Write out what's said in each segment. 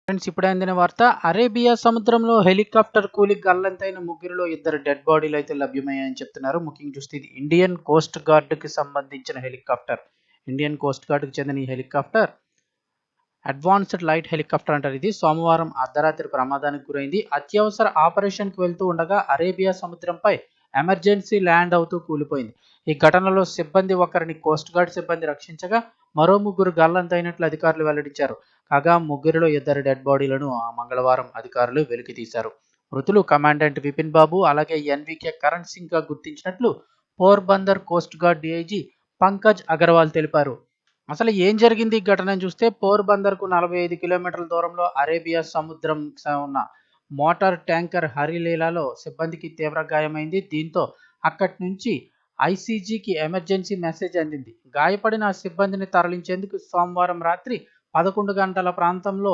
Friends, ఇప్పుడే అందిన వార్త. అరేబియా సముద్రంలో హెలికాప్టర్ కూలి గల్లంతైన ముగ్గురిలో ఇద్దరు డెడ్ బాడీలు అయితే లభ్యమయ్యాయని చెప్తున్నారు. ముఖ్యంగా చూస్తే ఇది ఇండియన్ కోస్ట్ గార్డ్కి సంబంధించిన హెలికాప్టర్. ఇండియన్ కోస్ట్ గార్డ్కి చెందిన ఈ హెలికాప్టర్ అడ్వాన్స్డ్ లైట్ హెలికాప్టర్ అంటారు. ఇది సోమవారం అర్ధరాత్రి ప్రమాదానికి గురైంది. అత్యవసర ఆపరేషన్కి వెళ్తూ ఉండగా అరేబియా సముద్రంపై ఎమర్జెన్సీ ల్యాండ్ అవుతూ కూలిపోయింది. ఈ ఘటనలో సిబ్బంది ఒకరిని కోస్ట్ గార్డ్ సిబ్బంది రక్షించగా మరో ముగ్గురు గల్లంతైనట్లు అధికారులు వెల్లడించారు. కాగా ముగ్గురిలో ఇద్దరు డెడ్ బాడీలను మంగళవారం అధికారులు వెలికితీశారు. మృతులు కమాండెంట్ విపిన్ బాబు అలాగే ఎన్వికే కరణ్ సింగ్ గా గుర్తించినట్లు Porbandar coast guard DIG Pankaj Agarwal తెలిపారు. అసలు ఏం జరిగింది ఈ ఘటనను చూస్తే, పోర్బందర్కు 45 కిలోమీటర్ల దూరంలో అరేబియా సముద్రం ఉన్న మోటార్ ట్యాంకర్ హరిలీలాలో సిబ్బందికి తీవ్ర గాయమైంది. దీంతో అక్కడి నుంచి ఐసీజీకి ఎమర్జెన్సీ మెసేజ్ అందింది. గాయపడిన సిబ్బందిని తరలించేందుకు సోమవారం రాత్రి 11 గంటల ప్రాంతంలో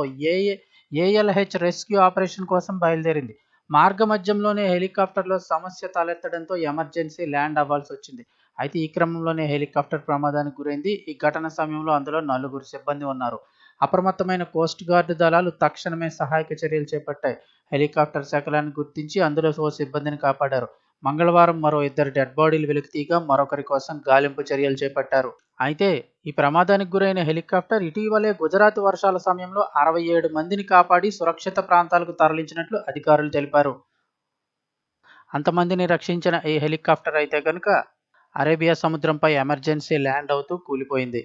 ఏఎల్హెచ్ రెస్క్యూ ఆపరేషన్ కోసం బయలుదేరింది. మార్గమధ్యంలోనే హెలికాప్టర్లో సమస్య తలెత్తడంతో ఎమర్జెన్సీ ల్యాండ్ అవ్వాల్సి వచ్చింది. అయితే ఈ క్రమంలోనే హెలికాప్టర్ ప్రమాదానికి గురైంది. ఈ ఘటన సమయంలో అందులో 4 సిబ్బంది ఉన్నారు. అప్రమత్తమైన కోస్ట్ గార్డు దళాలు తక్షణమే సహాయక చర్యలు చేపట్టాయి. హెలికాప్టర్ శకలాన్ని గుర్తించి అందులో ఓ సిబ్బందిని కాపాడారు. మంగళవారం మరో ఇద్దరు డెడ్ బాడీలు వెలికితీయగా మరొకరి కోసం గాలింపు చర్యలు చేపట్టారు. అయితే ఈ ప్రమాదానికి గురైన హెలికాప్టర్ ఇటీవలే గుజరాత్ వర్షాల సమయంలో 67 మందిని కాపాడి సురక్షిత ప్రాంతాలకు తరలించినట్లు అధికారులు తెలిపారు. అంతమందిని రక్షించిన ఈ హెలికాప్టర్ అయితే కనుక అరేబియా సముద్రంపై ఎమర్జెన్సీ ల్యాండ్ అవుతూ కూలిపోయింది.